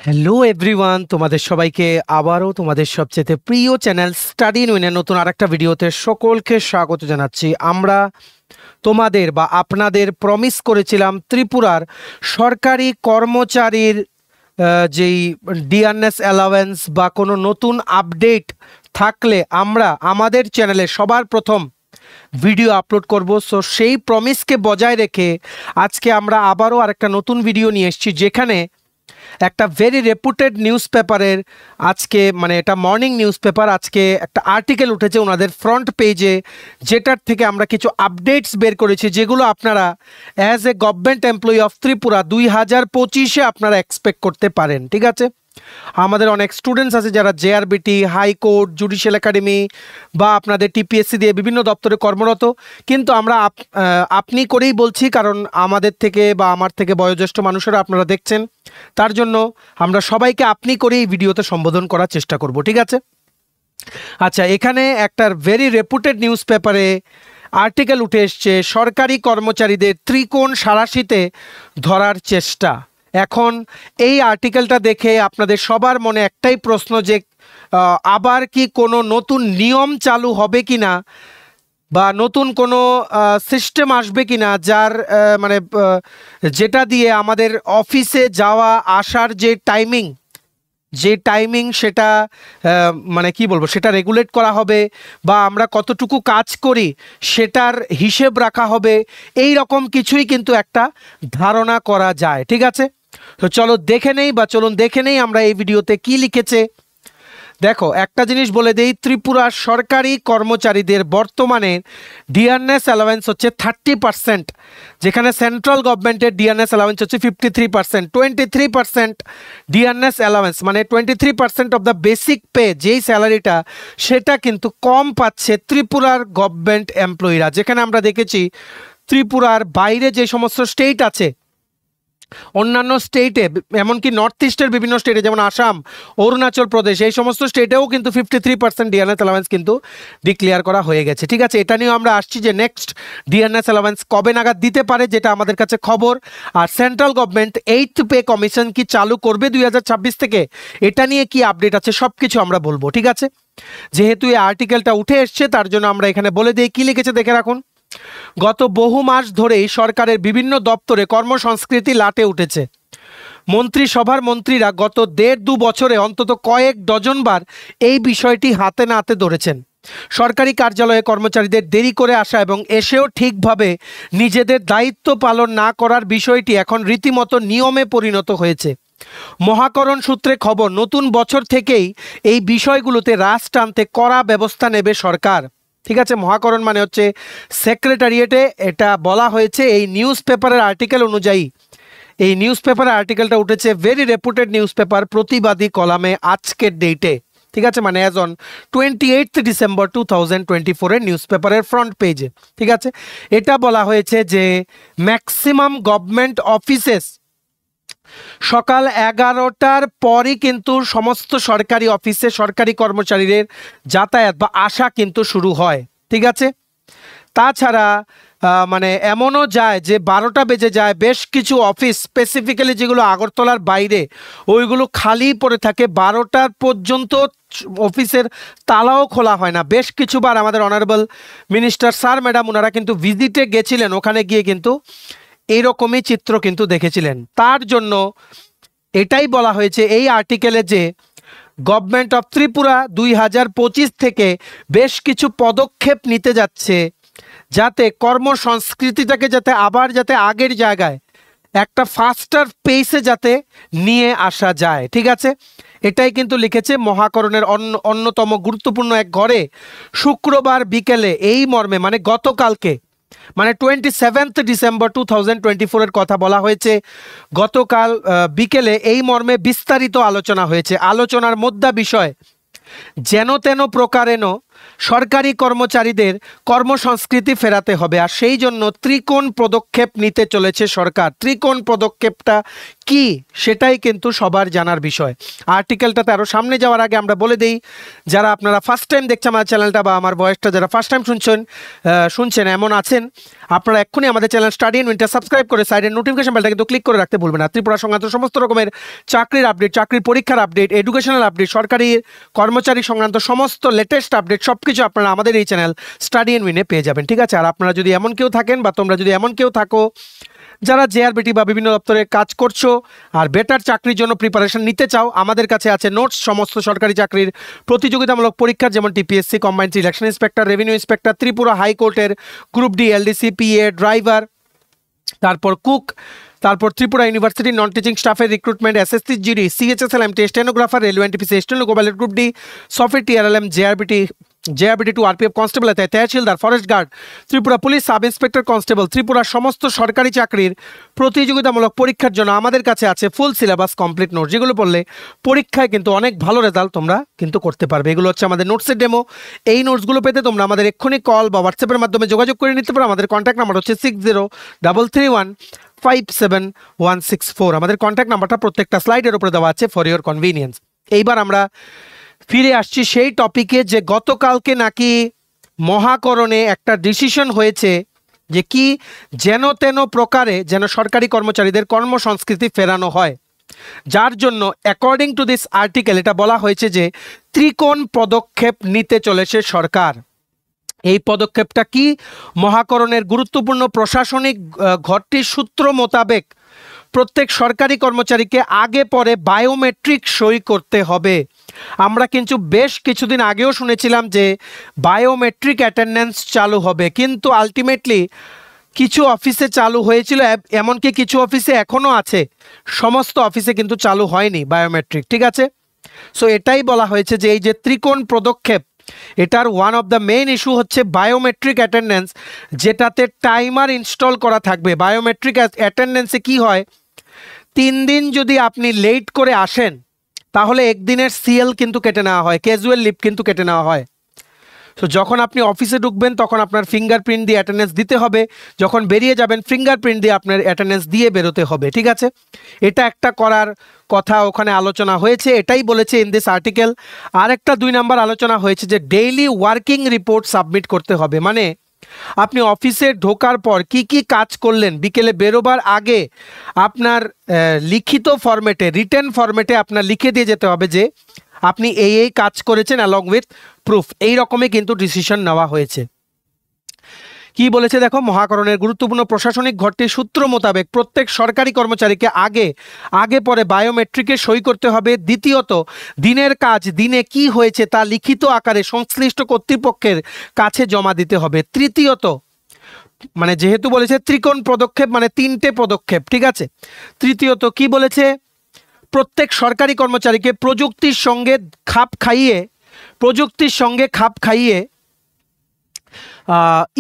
Hello everyone, তোমাদের সবাইকে আবারও তোমাদের সবচেয়ে প্রিয় চ্যানেল স্টাডি ইন উইনের নতুন আরেকটা ভিডিওতে সকলকে স্বাগত জানাচ্ছি। আমরা তোমাদের বা আপনাদের প্রমিস করেছিলাম ত্রিপুরার সরকারি কর্মচারীর যেই ডিআরএস অ্যালাওয়েন্স বা কোনো নতুন আপডেট থাকলে আমরা আমাদের চ্যানেলে সবার প্রথম ভিডিও আপলোড করব। সো সেই প্রমিসকে বজায় রেখে আজকে আমরা আবারও আরেকটা নতুন ভিডিও নিয়ে এসেছি, যেখানে একটা ভেরি রেপুটেড নিউজ পেপারের আজকে এটা মর্নিং নিউজ পেপার, আজকে একটা আর্টিকেল উঠেছে ওনাদের ফ্রন্ট পেজে, যেটার থেকে আমরা কিছু আপডেটস বের করেছি যেগুলো আপনারা as a government employee of Tripura 2025-এ আপনারা এক্সপেক্ট করতে পারেন। ঠিক আছে, আমাদের অনেক স্টুডেন্টস আছে যারা জেআরবিটি, হাইকোর্ট, জুডিশিয়াল একাডেমি বা আপনাদের টিপিএসসি দিয়ে বিভিন্ন দপ্তরে কর্মরত, কিন্তু আমরা আপনি করেই বলছি, কারণ আমাদের থেকে বা আমার থেকে বয়োজ্যেষ্ঠ মানুষেরা আপনারা দেখছেন, তার জন্য আমরা সবাইকে আপনি করে এই ভিডিওতে সম্বোধন করার চেষ্টা করব। ঠিক আছে, আচ্ছা, এখানে একটা ভেরি রেপুটেড নিউজ পেপারে আর্টিকেল উঠে এসছে, সরকারি কর্মচারীদের ত্রিকোণ সারাশিতে ধরার চেষ্টা। এখন এই আর্টিকেলটা দেখে আপনাদের সবার মনে একটাই প্রশ্ন, যে আবার কি কোনো নতুন নিয়ম চালু হবে কিনা বা নতুন কোনো সিস্টেম আসবে কিনা, যার যেটা দিয়ে আমাদের অফিসে যাওয়া আসার যে টাইমিং সেটা কি বলবো, সেটা রেগুলেট করা হবে, বা আমরা কতটুকু কাজ করি সেটার হিসেব রাখা হবে। এই রকম কিছুই কিন্তু একটা ধারণা করা যায়। ঠিক আছে, তো চলুন দেখে নেই আমরা এই ভিডিওতে কি লিখেছে। দেখো, একটা জিনিস বলে দেই, ত্রিপুরার সরকারি কর্মচারীদের বর্তমানে ডিআরএস অ্যালাওয়েন্স হচ্ছে 30%, যেখানে সেন্ট্রাল গভর্নমেন্টের ডিআরএস অ্যালাওয়েন্স হচ্ছে 53%। 23% ডিআরএস অ্যালাওয়েন্স মানে 23% অফ দ্য বেসিক পে, যেই স্যালারিটা, সেটা কিন্তু কম পাচ্ছে ত্রিপুরার গভর্নমেন্ট এমপ্লয়িরা। যেখানে আমরা দেখেছি ত্রিপুরার বাইরে যে সমস্ত স্টেট আছে, অন্যান্য স্টেটে, এমনকি নর্থ ইস্টের বিভিন্ন স্টেটে যেমন আসাম, অরুণাচল প্রদেশ, এই সমস্ত স্টেটেও কিন্তু 53% ডিআরএস অ্যালাওয়েন্স কিন্তু ডিক্লেয়ার করা হয়ে গেছে। ঠিক আছে, এটা নিয়েও আমরা আসছি যে নেক্সট ডিআরএস অ্যালাওয়েন্স কবে নাগাদ দিতে পারে, যেটা আমাদের কাছে খবর। আর central government 8th pay commission কি চালু করবে 2026 থেকে, এটা নিয়ে কি আপডেট আছে, সব কিছু আমরা বলবো। ঠিক আছে, যেহেতু এই আর্টিকেলটা উঠে এসছে তার জন্য আমরা এখানে বলে দিই কি লিখেছে, দেখে রাখুন। গত বহু মাস ধরেই সরকারের বিভিন্ন দপ্তরে কর্মসংস্কৃতি লাটে উঠেছে। মন্ত্রিসভার মন্ত্রীরা গত 1.5-2 বছরে অন্তত কয়েক ডজনবার এই বিষয়টি হাতে নাতে ধরেছেন। সরকারি কার্যালয়ে কর্মচারীদের দেরি করে আসা এবং এসেও ঠিকভাবে নিজেদের দায়িত্ব পালন না করার বিষয়টি এখন রীতিমতো নিয়মে পরিণত হয়েছে। মহাকরণ সূত্রে খবর, নতুন বছর থেকেই এই বিষয়গুলোতে রাশ টানতে কড়া ব্যবস্থা নেবে সরকার। ঠিক আছে, মহাকরণ মানে হচ্ছে সেক্রেটারিয়েটে, এটা বলা হয়েছে এই নিউজ পেপারের আর্টিকেল অনুযায়ী। এই নিউজ পেপারের আর্টিকেলটা উঠেছে ভেরি রেপুটেড নিউজ পেপার প্রতিবাদী কলামে আজকের ডেটে। ঠিক আছে, মানে অ্যাজ অন 28 ডিসেম্বর 2024 নিউজ পেপারের ফ্রন্ট পেজে। ঠিক আছে, এটা বলা হয়েছে যে ম্যাক্সিমাম গভর্নমেন্ট অফিসেস সকাল 11টার পরই কিন্তু সমস্ত সরকারি অফিসে সরকারি কর্মচারীদের যাতায়াত বা আসা কিন্তু শুরু হয়। ঠিক আছে, তাছাড়া এমনও যায় যে 12টা বেজে যায়, বেশ কিছু অফিস স্পেসিফিক্যালি যেগুলো আগরতলার বাইরে, ওইগুলো খালি পড়ে থাকে, 12টা পর্যন্ত অফিসের তালাও খোলা হয় না। বেশ কিছুবার আমাদের অনারেবল মিনিস্টার স্যার ম্যাডাম ওনারা কিন্তু ভিজিটে গেছিলেন, ওখানে গিয়ে কিন্তু এইরকমই চিত্র কিন্তু দেখেছিলেন। তার জন্য এটাই বলা হয়েছে এই আর্টিকেলে যে গভর্নমেন্ট অফ ত্রিপুরা 2025 থেকে বেশ কিছু পদক্ষেপ নিতে যাচ্ছে, যাতে কর্মসংস্কৃতিটাকে যাতে আগের জায়গায় একটা ফাস্টার পেসে যাতে নিয়ে আসা যায়। ঠিক আছে, এটাই কিন্তু লিখেছে মহাকরণের অন্যতম গুরুত্বপূর্ণ এক ঘরে শুক্রবার বিকেলে এই মর্মে, গতকালকে 27 ডিসেম্বর 2024 কথা বলা হয়েছে। গতকাল বিকেলে এই মর্মে বিস্তারিত আলোচনা হয়েছে। আলোচনার মধ্যে বিষয় যেন তেন প্রকারেণ সরকারি কর্মচারীদের কর্মসংস্কৃতি ফেরাতে হবে, আর সেই জন্য ত্রিকোণ পদক্ষেপ নিতে চলেছে সরকার। ত্রিকোণ পদক্ষেপটা কি সেটাই কিন্তু সবার জানার বিষয়। আর্টিকেলটাতে আরও সামনে যাওয়ার আগে আমরা বলে দিই, যারা আপনারা ফার্স্ট টাইম দেখছেন আমার চ্যানেলটা বা আমার ভয়েসটা যারা ফার্স্ট টাইম শুনছেন এমন আছেন, আপনারা এক্ষুনি আমাদের channel study in winter subscribe করে সাইডের নোটিফিকেশন বেলটা কিন্তু ক্লিক করে রাখতে ভুলবেন না। ত্রিপুরা সংক্রান্ত সমস্ত রকমের চাকরির আপডেট, চাকরির পরীক্ষার আপডেট, এডুকেশনাল আপডেট, সরকারি কর্মচারী সংক্রান্ত সমস্ত লেটেস্ট আপডেট সবকিছু আপনারা আমাদের এই চ্যানেল স্টাডি ইন উইনে পেয়ে যাবেন, ঠিক আছে? আর আপনারা যদি এমন কেউ থাকেন বা তোমরা যদি এমন কেউ থাকো যারা জেআরবিটি বা বিভিন্ন দপ্তরে কাজ করছো আর বেটার চাকরির জন্য প্রিপারেশন নিতে চাও, আমাদের কাছে আছে নোটস সমস্ত সরকারি চাকরির প্রতিযোগিতামূলক পরীক্ষার, যেমন TPSC, combined election inspector, revenue inspector, Tripura হাইকোর্টের group D, LDC, PA, driver, তারপর কুক, তারপর ত্রিপুরা ইউনিভার্সিটি নন টিচিং স্টাফের recruitment, SSC, GD, CHSL, MT, stenographer, railway NTPC, steno গোবালের group D, software TRLM, JRBT to RPF constable, তহসিলদার, forest guard, Tripura police sub inspector constable, ত্রিপুরার সমস্ত সরকারি চাকরির প্রতিযোগিতামূলক পরীক্ষার জন্য আমাদের কাছে আছে ফুল সিলেবাস কমপ্লিট নোটস, যেগুলো পড়লে পরীক্ষায় কিন্তু অনেক ভালো রেজাল্ট তোমরা কিন্তু করতে পারবে। এগুলো হচ্ছে আমাদের নোটসের ডেমো। এই নোটসগুলো পেতে তোমরা আমাদের এক্ষুনি কল বা হোয়াটসঅ্যাপের মাধ্যমে যোগাযোগ করে নিতে পারো। আমাদের কন্ট্যাক্ট নাম্বার হচ্ছে 6033157164। আমাদের কন্ট্যাক্ট নাম্বারটা প্রত্যেকটা স্লাইডের উপরে দেওয়া আছে ফর ইওর কনভিনিয়েন্স। এইবার আমরা ফিরে আসছি সেই টপিকে যে গতকালকে নাকি মহাকরণে একটা ডিসিশন হয়েছে যে কি যেন তেন প্রকারে যেন সরকারি কর্মচারীদের কর্মসংস্কৃতি ফেরানো হয়, যার জন্য অ্যাকর্ডিং টু দিস আর্টিকেল এটা বলা হয়েছে যে ত্রিকোণ পদক্ষেপ নিতে চলেছে সরকার। এই পদক্ষেপটা কি? মহাকরণের গুরুত্বপূর্ণ প্রশাসনিক ঘরটির সূত্র মোতাবেক প্রত্যেক সরকারি কর্মচারীকে আগে পরে বায়োমেট্রিক সই করতে হবে। আমরা কিন্তু বেশ কিছুদিন আগেও শুনেছিলাম যে বায়োমেট্রিক অ্যাটেন্ডেন্স চালু হবে, কিন্তু আলটিমেটলি কিছু অফিসে চালু হয়েছিল, এমনকি কিছু অফিসে এখনও আছে, সমস্ত অফিসে কিন্তু চালু হয়নি বায়োমেট্রিক, ঠিক আছে? সো এটাই বলা হয়েছে যে এই যে ত্রিকোণ পদক্ষেপ, এটার one of the main issue হচ্ছে বায়োমেট্রিক অ্যাটেন্ডেন্স, যেটাতে টাইমার ইনস্টল করা থাকবে। বায়োমেট্রিক অ্যাটেন্ডেন্সে কি হয়, 3 দিন যদি আপনি লেট করে আসেন তাহলে একদিনের সিএল কিন্তু কেটে নেওয়া হয়, ক্যাজুয়াল লিভ কিন্তু কেটে নেওয়া হয়। সো যখন আপনি অফিসে ঢুকবেন তখন আপনার ফিঙ্গারপ্রিন্ট দিয়ে অ্যাটেন্ডেন্স দিতে হবে, যখন বেরিয়ে যাবেন ফিঙ্গারপ্রিন্ট দিয়ে আপনার অ্যাটেন্ডেন্স দিয়ে বেরোতে হবে, ঠিক আছে? এটা একটা করার কথা ওখানে আলোচনা হয়েছে, এটাই বলেছে ইন দিস আর্টিকেল। আর একটা 2 নাম্বার আলোচনা হয়েছে যে ডেইলি ওয়ার্কিং রিপোর্ট সাবমিট করতে হবে। মানে আপনি অফিসে ঢোকার পর কি কি কাজ করলেন, বিকেলে বেরোবার আগে আপনার লিখিত ফরম্যাটে, রিটেন ফরম্যাটে আপনার লিখে দিয়ে যেতে হবে যে আপনি এই কাজ করেছেন অ্যালং উইথ প্রুফ। এই রকমই কিন্তু ডিসিশন নেওয়া হয়েছে। কি বলেছে দেখো, মহাকরণের গুরুত্বপূর্ণ প্রশাসনিক ঘরটির সূত্র মোতাবেক প্রত্যেক সরকারি কর্মচারীকে আগে পরে বায়োমেট্রিকে সই করতে হবে। দ্বিতীয়ত, দিনের কাজ দিনে কি হয়েছে তা লিখিত আকারে সংশ্লিষ্ট কর্তৃপক্ষের কাছে জমা দিতে হবে। তৃতীয়ত, মানে যেহেতু বলেছে ত্রিকোণ পদক্ষেপ মানে 3টে পদক্ষেপ, ঠিক আছে? তৃতীয়ত কি বলেছে, প্রত্যেক সরকারি কর্মচারীকে প্রযুক্তির সঙ্গে খাপ খাইয়ে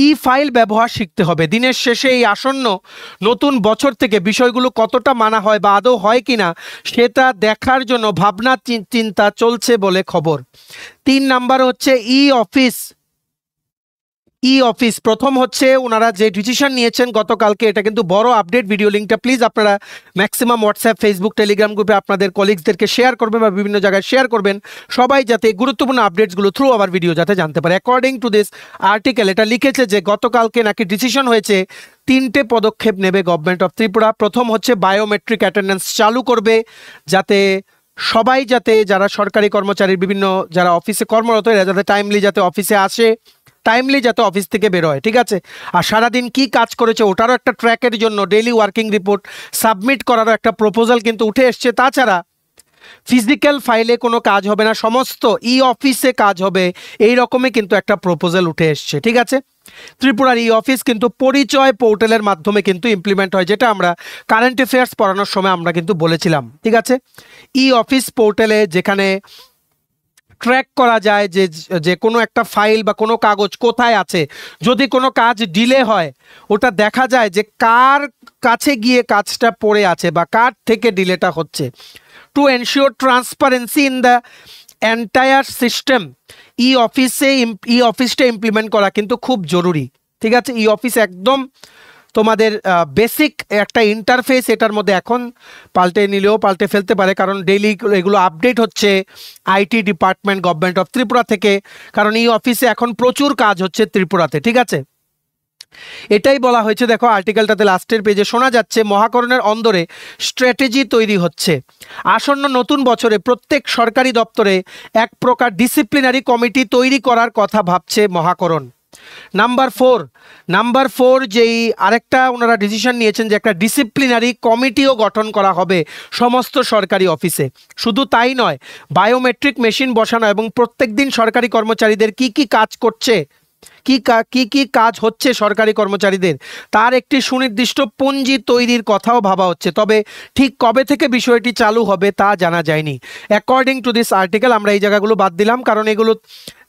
ই ফাইল ব্যবহার শিখতে হবে। দিনের শেষে এই আসন্ন নতুন বছর থেকে বিষয়গুলো কতটা মানা হয় বা আদৌ হয় কিনা সেটা দেখার জন্য ভাবনা চিন্তা চলছে বলে খবর। 3 নাম্বার হচ্ছে ই অফিস। প্রথম হচ্ছে ওনারা যে ডিসিশন নিয়েছেন গতকালকে, এটা কিন্তু বড় আপডেট। ভিডিও লিঙ্কটা প্লিজ আপনারা ম্যাক্সিমাম হোয়াটসঅ্যাপ, ফেসবুক, টেলিগ্রাম গ্রুপে আপনাদের কলিগসদেরকে শেয়ার করবেন বা বিভিন্ন জায়গায় শেয়ার করবেন, সবাই যাতে গুরুত্বপূর্ণ আপডেটসগুলো থ্রু আওয়ার ভিডিও যাতে জানতে পারে। অ্যাকর্ডিং টু দিস আর্টিকেল এটা লিখেছে যে গতকালকে নাকি ডিসিশন হয়েছে 3টে পদক্ষেপ নেবে গভর্নমেন্ট অফ ত্রিপুরা। প্রথম হচ্ছে বায়োমেট্রিক অ্যাটেন্ডেন্স চালু করবে, যাতে সবাই যারা সরকারি কর্মচারীর বিভিন্ন যারা অফিসে কর্মরত এরা যাতে টাইমলি যাতে অফিসে আসে, টাইমলি যাতে অফিস থেকে বেরোয়, ঠিক আছে? আর সারাদিন কি কাজ করেছে ওটারও একটা ট্র্যাকের জন্য ডেইলি ওয়ার্কিং রিপোর্ট সাবমিট করারও একটা প্রপোজাল কিন্তু উঠে এসছে। তাছাড়া ফিজিক্যাল ফাইলে কোনো কাজ হবে না, সমস্ত ই অফিসে কাজ হবে, এই রকমই কিন্তু একটা প্রপোজাল উঠে এসছে, ঠিক আছে? ত্রিপুরার ই অফিস কিন্তু পরিচয় পোর্টালের মাধ্যমে কিন্তু ইমপ্লিমেন্ট হয়, যেটা আমরা কারেন্ট অ্যাফেয়ার্স পড়ানোর সময় আমরা কিন্তু বলেছিলাম, ঠিক আছে? ই অফিস পোর্টালে যেখানে ট্র্যাক করা যায় যে কোনো একটা ফাইল বা কোনো কাগজ কোথায় আছে, যদি কোনো কাজ ডিলে হয় ওটা দেখা যায় যে কার কাছে গিয়ে কাজটা পড়ে আছে বা কার থেকে ডিলেটা হচ্ছে। To ensure transparency in the entire system ই অফিসটা ইমপ্লিমেন্ট করা কিন্তু খুব জরুরি, ঠিক আছে। ই অফিস একদম তোমাদের বেসিক একটা ইন্টারফেস, এটার মধ্যে এখন পাল্টে নিলেও পাল্টে ফেলতে পারে, কারণ ডেইলি এগুলো আপডেট হচ্ছে IT department government of Tripura থেকে, কারণ এই অফিসে এখন প্রচুর কাজ হচ্ছে ত্রিপুরাতে, ঠিক আছে। এটাই বলা হয়েছে, দেখো আর্টিকেলটাতে লাস্টের পেজে শোনা যাচ্ছে মহাকরণের অন্দরে স্ট্র্যাটেজি তৈরি হচ্ছে। আসন্ন নতুন বছরে প্রত্যেক সরকারি দপ্তরে এক প্রকার ডিসিপ্লিনারি কমিটি তৈরি করার কথা ভাবছে মহাকরণ। নাম্বার ফোর যেই আরেকটা ওনারা ডিসিশন নিয়েছেন যে একটা ডিসিপ্লিনারি কমিটিও গঠন করা হবে সমস্ত সরকারি অফিসে। শুধু তাই নয়, বায়োমেট্রিক মেশিন বসানো এবং প্রত্যেক দিন সরকারি কর্মচারীদের কি কি কাজ করছে, কি কাজ হচ্ছে সরকারি কর্মচারীদের, তার একটি সুনির্দিষ্ট পঞ্জি তৈরির কথাও ভাবা হচ্ছে। তবে ঠিক কবে থেকে বিষয়টি চালু হবে তা জানা যায়নি। অ্যাকর্ডিং টু দিস আর্টিকেল, আমরা এই জায়গাগুলো বাদ দিলাম কারণ এগুলো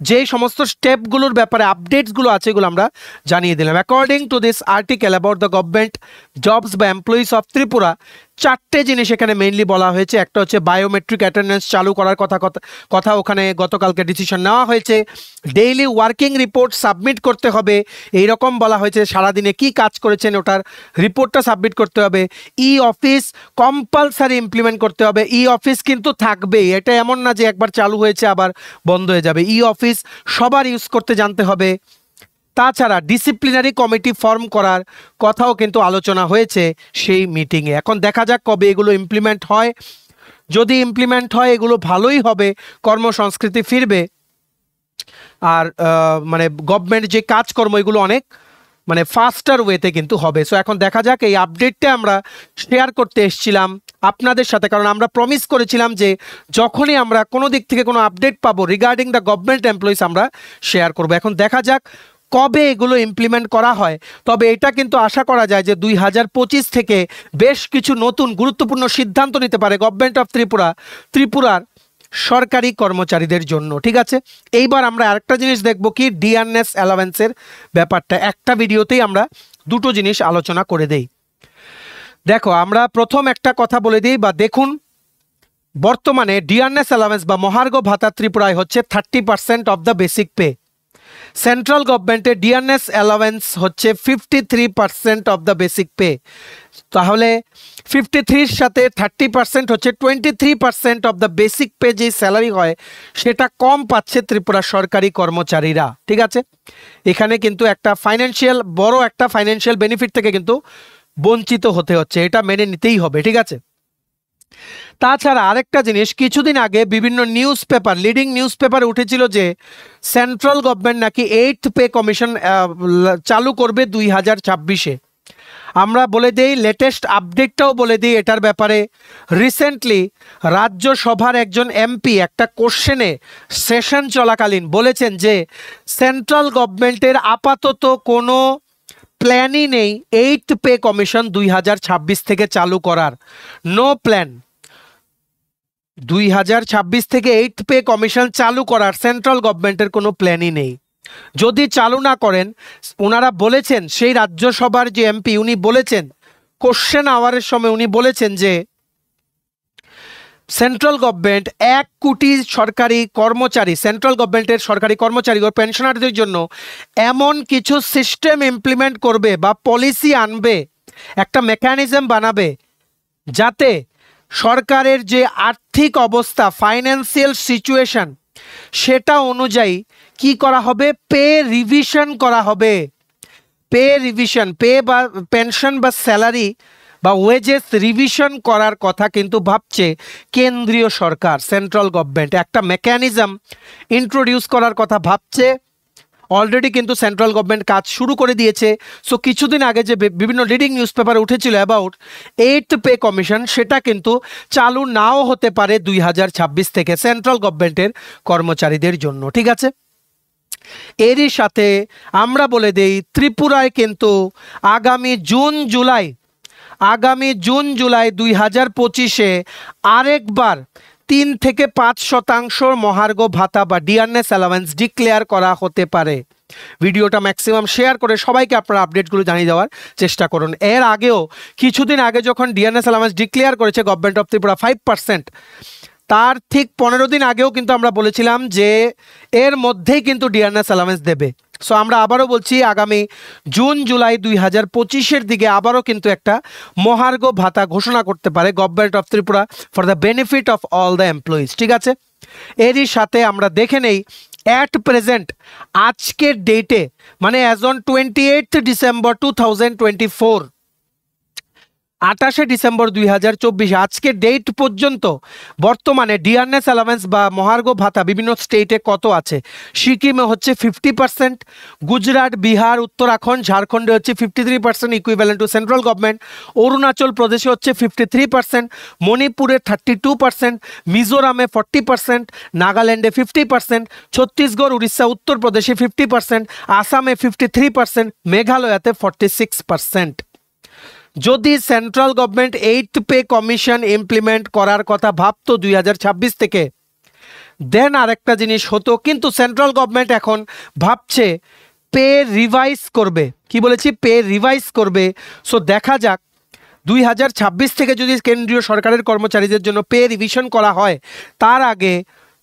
যে সমস্ত স্টেপগুলোর ব্যাপারে আপডেটসগুলো আছে এগুলো আমরা জানিয়ে দিলাম। According to this article about the government jobs বা এমপ্লয়িজ অফ ত্রিপুরা, চারটে জিনিস এখানে মেইনলি বলা হয়েছে। একটা হচ্ছে বায়োমেট্রিক অ্যাটেন্ডেন্স চালু করার কথা ওখানে গতকালকে ডিসিশন নেওয়া হয়েছে। ডেইলি ওয়ার্কিং রিপোর্ট সাবমিট করতে হবে, এই রকম বলা হয়েছে। সারাদিনে কি কাজ করেছেন ওটার রিপোর্টটা সাবমিট করতে হবে। ই অফিস কম্পালসারি ইমপ্লিমেন্ট করতে হবে। ই অফিস কিন্তু থাকবেই, এটা এমন না যে একবার চালু হয়েছে আবার বন্ধ হয়ে যাবে। ই অফিস সবার ইউজ করতে জানতে হবে। তাছাড়া ডিসিপ্লিনারি কমিটি ফর্ম করার কথাও কিন্তু আলোচনা হয়েছে সেই মিটিংয়ে। এখন দেখা যাক কবে এগুলো ইমপ্লিমেন্ট হয়। যদি ইমপ্লিমেন্ট হয় এগুলো ভালোই হবে, কর্মসংস্কৃতি ফিরবে, আর মানে গভর্নমেন্ট যে কাজকর্ম এগুলো অনেক মানে ফাস্টার ওয়েতে কিন্তু হবে। সো এখন দেখা যাক, এই আপডেটটা আমরা শেয়ার করতে এসেছিলাম আপনাদের সাথে, কারণ আমরা প্রমিস করেছিলাম যে যখনই আমরা কোনো দিক থেকে কোনো আপডেট পাবো রিগার্ডিং দ্য গভর্নমেন্ট এমপ্লয়িজ আমরা শেয়ার করব। এখন দেখা যাক কবে এগুলো ইমপ্লিমেন্ট করা হয়। তবে এটা কিন্তু আশা করা যায় যে 2025 থেকে বেশ কিছু নতুন গুরুত্বপূর্ণ সিদ্ধান্ত নিতে পারে গভর্নমেন্ট অফ ত্রিপুরার সরকারি কর্মচারীদের জন্য, ঠিক আছে। এইবার আমরা আরেকটা জিনিস দেখব কি ডিআরএস অ্যালাওয়েন্সের ব্যাপারটা। একটা ভিডিওতেই আমরা দুটো জিনিস আলোচনা করে দেই। দেখো আমরা প্রথম একটা কথা বলে দিই বা দেখুন, বর্তমানে ডিআরএস অ্যালাওয়েন্স বা মহার্ঘ ভাতা ত্রিপুরায় হচ্ছে 30% of the basic pay. Central গভর্নমেন্টের ডিআরএস অ্যালাওয়েন্স হচ্ছে 53% অফ দ্য বেসিক পে। তাহলে 53-র সাথে 30% হচ্ছে 23% অফ দ্য বেসিক পে যে স্যালারি হয় সেটা কম পাচ্ছে ত্রিপুরা সরকারি কর্মচারীরা, ঠিক আছে। এখানে কিন্তু একটা বড় একটা ফাইন্যান্সিয়াল বেনিফিট থেকে কিন্তু বঞ্চিত হতে হচ্ছে, এটা মেনে নিতেই হবে, ঠিক আছে। তাছাড়া আরেকটা জিনিস, কিছুদিন আগে বিভিন্ন লিডিং নিউজ পেপারে উঠেছিল যে সেন্ট্রাল গভর্নমেন্ট নাকি 8th পে কমিশন চালু করবে 2026-এ। আমরা বলে দেই, লেটেস্ট আপডেটটাও বলে দিই এটার ব্যাপারে। রিসেন্টলি রাজ্যসভার একজন এমপি একটা কোশ্চেনে সেশন চলাকালীন বলেছেন যে সেন্ট্রাল গভর্নমেন্টের আপাতত কোনো প্ল্যানই নেই 8th পে কমিশন 2026 থেকে চালু করার। নো প্ল্যান 2026 থেকে 8th পে কমিশন চালু করার সেন্ট্রাল গভর্নমেন্টের কোনো প্ল্যানই নেই। যদি চালু না করেন, ওনারা বলেছেন, সেই রাজ্যসভার যে এমপি উনি বলেছেন কোশ্চেন আওয়ারের সময় উনি বলেছেন যে সেন্ট্রাল গভর্নমেন্ট 1 কোটি সেন্ট্রাল গভর্নমেন্টের সরকারি কর্মচারী ও পেনশনারদের জন্য এমন কিছু সিস্টেম ইমপ্লিমেন্ট করবে বা পলিসি আনবে, একটা মেকানিজম বানাবে যাতে সরকারের যে আর্থিক অবস্থা, ফাইন্যান্সিয়াল সিচুয়েশন, সেটা অনুযায়ী কি করা হবে, পে রিভিশন করা হবে। পে বা পেনশন বা স্যালারি বা ওয়েজেস রিভিশন করার কথা কিন্তু ভাবছে কেন্দ্রীয় সরকার, সেন্ট্রাল গভর্নমেন্ট একটা মেকানিজম ইন্ট্রোডিউস করার কথা ভাবছে। অলরেডি কিন্তু সেন্ট্রাল গভর্নমেন্ট কাজ শুরু করে দিয়েছে। সো কিছুদিন আগে যে বিভিন্ন লিডিং নিউজ পেপারে উঠেছিল অ্যাবাউট 8th পে কমিশন, সেটা কিন্তু চালু নাও হতে পারে 2026 থেকে সেন্ট্রাল গভর্নমেন্টের কর্মচারীদের জন্য, ঠিক আছে। এরই সাথে আমরা বলে দেই ত্রিপুরায় কিন্তু আগামী জুন জুলাই 2025-এ আরেকবার 3 থেকে 5% মহার্ঘ ভাতা বা ডিআরএস অ্যালাওয়েন্স ডিক্লেয়ার করা হতে পারে। ভিডিওটা ম্যাক্সিমাম শেয়ার করে সবাইকে আপনারা আপডেটগুলো জানিয়ে দেওয়ার চেষ্টা করুন। এর আগেও কিছুদিন আগে যখন ডিআরএস অ্যালাওয়েন্স ডিক্লেয়ার করেছে গভর্নমেন্ট অফ ত্রিপুরা 5%, তার ঠিক 15 দিন আগেও কিন্তু আমরা বলেছিলাম যে এর মধ্যেই কিন্তু ডিয়ারনেস অ্যালাউন্স দেবে। সো আমরা আবারও বলছি আগামী জুন জুলাই 2025-এর দিকে আবারও কিন্তু একটা মহার্ঘ ভাতা ঘোষণা করতে পারে government of Tripura for the benefit of all the employees. ঠিক আছে, এরই সাথে আমরা দেখে নেই অ্যাট প্রেজেন্ট আজকের ডেটে মানে অ্যাজ অন 28 ডিসেম্বর 2024, 28 ডিসেম্বর 2024 আজকের ডেট পর্যন্ত বর্তমানে ডিয়ারনেস অ্যালাউন্স বা মহার্ঘ ভাতা বিভিন্ন স্টেটে কত আছে। সিকিমে হচ্ছে 50%, গুজরাট, বিহার, উত্তরাখণ্ড, ঝাড়খণ্ডে হচ্ছে 53% equivalent to central government, Arunachal প্রদেশে হচ্ছে 53%, মণিপুরে 32%, মিজোরামে 40%, নাগাল্যান্ডে 50%, ছত্তিশগড়, উড়িষ্যা, উত্তরপ্রদেশে 50%, আসামে 53%, মেঘালয়াতে 46%। যদি central government 8th pay commission implement করার কথা ভাবতো 2026 থেকে, দেন আরেকটা জিনিস হতো, কিন্তু সেন্ট্রাল গভর্নমেন্ট এখন ভাবছে পে রিভাইজ করবে। কি বলেছি? পে রিভাইজ করবে। সো দেখা যাক 2026 থেকে যদি কেন্দ্রীয় সরকারের কর্মচারীদের জন্য পে রিভিশন করা হয়, তার আগে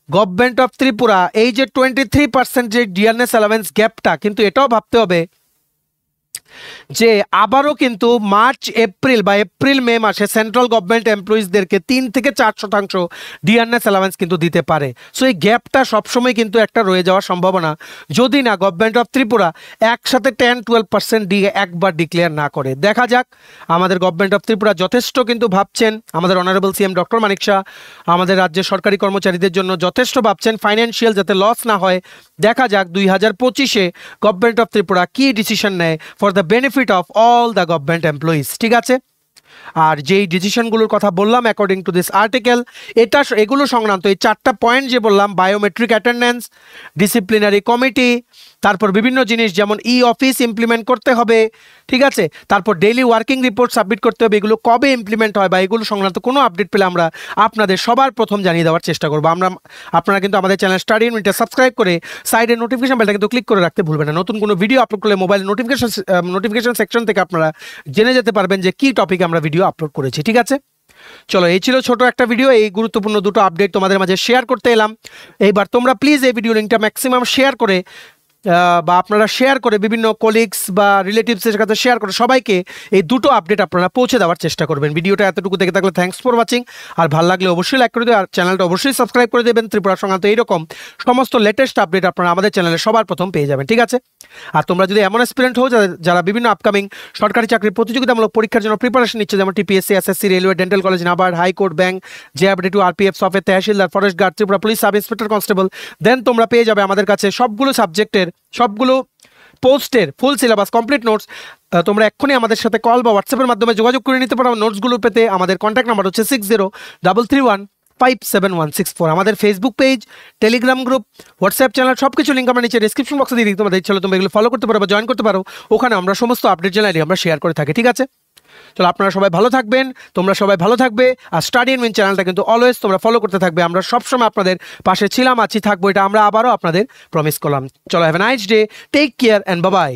গভর্নমেন্ট অফ ত্রিপুরা এই যে 23% যে ডিয়ারনেস অ্যালাউন্স গ্যাপটা, কিন্তু এটাও ভাবতে হবে যে আবারও কিন্তু মার্চ এপ্রিল বা এপ্রিল মে মাসে সেন্ট্রাল গভর্নমেন্ট এমপ্লয়িজদেরকে 3 থেকে 4% ডিয়ারনেস অ্যালাউন্স কিন্তু দিতে পারে। সো এই গ্যাপটা সবসময় কিন্তু একটা রয়ে যাওয়ার সম্ভাবনা, যদি না গভর্নমেন্ট অফ ত্রিপুরা একসাথে 10-12% দিয়ে একবার ডিক্লেয়ার না করে। দেখা যাক, আমাদের গভর্নমেন্ট অফ ত্রিপুরা যথেষ্ট কিন্তু ভাবছেন, আমাদের অনারেবল সিএম ডক্টর মানিক শাহ আমাদের রাজ্যের সরকারি কর্মচারীদের জন্য যথেষ্ট ভাবছেন, ফাইন্যান্সিয়াল যাতে লস না হয়। দেখা যাক 2025-এ গভর্নমেন্ট অফ ত্রিপুরা কি ডিসিশন নেয় for the benefit of all the government employees. ঠিক আছে, আর যেই ডিসিশনগুলোর কথা বললাম অ্যাকর্ডিং টু দিস আর্টিকেল, এগুলো সংক্রান্ত এই 4টা পয়েন্ট যে বললাম, বায়োমেট্রিক অ্যাটেন্ডেন্স, ডিসিপ্লিনারি কমিটি, তারপর বিভিন্ন জিনিস যেমন ই অফিস ইমপ্লিমেন্ট করতে হবে, ঠিক আছে, তারপর ডেইলি ওয়ার্কিং রিপোর্ট সাবমিট করতে হবে, এগুলো কবে ইমপ্লিমেন্ট হয় বা এগুলো সংক্রান্ত কোনো আপডেট পেলে আমরা আপনাদের সবার প্রথম জানিয়ে দেওয়ার চেষ্টা করবো। আপনারা কিন্তু আমাদের চ্যানেল স্টাডি ইউনিটে সাবস্ক্রাইব করে সাইডের নোটিফিকেশন বেলটা কিন্তু ক্লিক করে রাখতে ভুলবেন না। নতুন কোনো ভিডিও আপলোড করলে মোবাইল নোটিফিকেশন সেকশন থেকে আপনারা জেনে যেতে পারবেন যে কী টপিকে আমরা ভিডিও আপলোড করেছি। ঠিক আছে, চলো, এই ছিল ছোট একটা ভিডিও, এই গুরুত্বপূর্ণ দুটো আপডেট তোমাদের মাঝে শেয়ার করতে এলাম। এইবার তোমরা প্লিজ এই ভিডিও লিঙ্কটা ম্যাক্সিমাম শেয়ার করে বা আপনারা শেয়ার করে বিভিন্ন কলিগস বা রিলেটিভসের কাছে শেয়ার করে সবাইকে এই দুটো আপডেট আপনারা পৌঁছে দেওয়ার চেষ্টা করবেন। ভিডিওটা এতটুকু দেখে থাকলে থ্যাঙ্কস ফর ওয়াচিং, আর ভালো লাগলে অবশ্যই লাইক করে দেবেন, আর চ্যানেলটা অবশ্যই সাবস্ক্রাইব করে দেবেন। ত্রিপুরা সংক্রান্ত এইরকম সমস্ত লেটেস্ট আপডেট আপনারা আমাদের চ্যানেলে সবার প্রথম পেয়ে যাবেন। ঠিক আছে, আর তোমরা যদি এমন অ্যাসপিরেন্ট হও যারা বিভিন্ন আপকামিং সরকারি চাকরির প্রতিযোগিতামূলক পরীক্ষার জন্য প্রিপারেশন নিচ্ছে, যেমন TPSC, SSC, railway, dental college, NABARD, high court, bank, জেআরডি2, আরপিএফ, সফটওয়্যার, তহসিলদার, forest guard, Tripura police sub inspector, constable, then তোমরা পেয়ে যাবে আমাদের কাছে সবগুলো সাবজেক্টের সবগুলো পোস্টের ফুল সিলেবাস কমপ্লিট নোটস। তোমরা এক্ষুনি আমাদের সাথে কল বা হোয়াটসঅ্যাপের মাধ্যমে যোগাযোগ করে নিতে পারো। নোটসগুলো পেতে আমাদের কন্ট্যাক্ট নাম্বার হচ্ছে 6033157164। আমাদের Facebook page, Telegram group, WhatsApp channel সব কিছু লিঙ্ক আমরা নিচে ডিসক্রিপশন বক্সে দিয়ে দিই। তোমাদের ইচ্ছা হলে তোমরা এগুলো ফলো করতে পারো বা জয়েন করতে পারো, ওখানে আমরা সমস্ত আপডেট জানাই আমরা শেয়ার করে থাকি। ঠিক আছে, চলো, আপনারা সবাই ভালো থাকবেন, তোমরা সবাই ভালো থাকবে, আর স্টাডি ইন উইন চ্যানেলটা কিন্তু অলওয়েজ তোমরা ফলো করতে থাকবে। আমরা সবসময় আপনাদের পাশে ছিলাম, আছি, থাকবো, এটা আমরা আবারও আপনাদের প্রমিস করলাম। চলো, have a nice day, take care and bye by.